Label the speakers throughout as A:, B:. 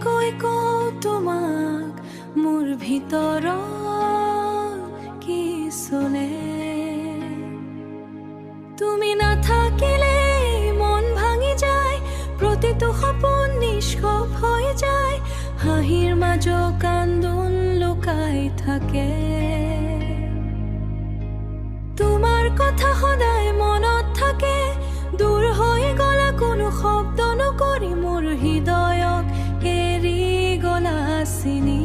A: কৈ কওঁ তোমাক মোৰ ভিতৰত কি চলে। তুমি নাথাকিলে মন ভাঙি যায়, প্ৰতিটো সপোন নিষ্কপ হৈ যায়, হাঁহিৰ মাজ কান্দোন লুকাই থাকে। তোমাৰ কথা সদায় মনত থাকে, দূৰ হৈ গলা কোনো শব্দ নকৰি, মোৰ হৃদয়ক এৰি গলা চিনি।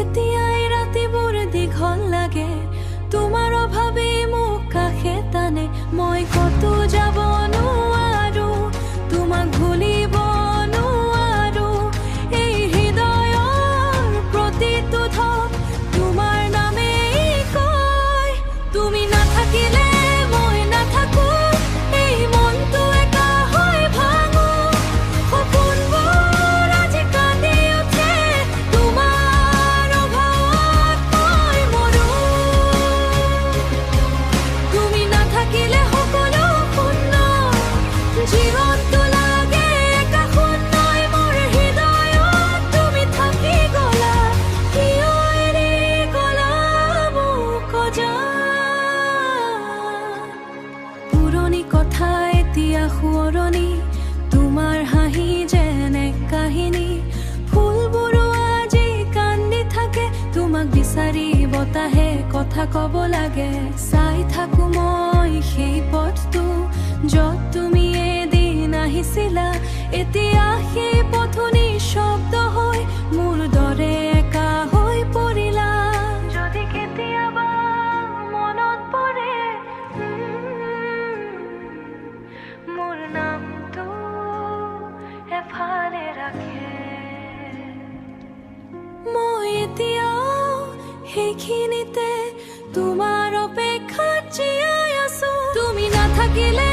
A: এতিয়াই ৰাতিবোৰ দীঘল লাগে, তোমাৰ অভাৱে মোক কাষে টানে, মই কতো যাব নোৱাৰো, তোমাক ভুলিব নোৱাৰো। এই হৃদয়ৰ প্ৰতিটো ঢৌ তোমাৰ নামেই কয়, তুমি নাথাকিলে মই নাথাকো, এই মনটো একা হৈ ভাঙো, সপোনবোৰ আজি কান্দি উঠে, তোমাৰ অভাৱত মই মৰো। তুমি নাথাকিলে সকলো শূন্য, জীৱনটো লাগে একা শূন্যই, মোৰ হৃদয়ত তুমি থাকি গলা, কিয় এৰি গলা মোক অজান। পুৰণি কথা এতিয়া সোঁৱৰণি, তোমাৰ হাঁহি যেন এক কাহিনী, ফুলবোৰো আজি কান্দি থাকে, তোমাক বিচাৰি বতাহে কথা কব লাগে। চাই থাকো মই সেই পথটো য'ত তুমি এদিন আহিছিলা, এতিয়া সেই পথো নিঃশব্দ হৈ মোৰ দৰে একা হৈ পৰিলা। যদি কেতিয়াবা মনত পৰে মোৰ নামটো এফালে ৰাখে, মই এতিয়াও সেইখিনিতে তোমাৰ অপেক্ষাত জীয়াই আছো। তুমি নাথাকিলে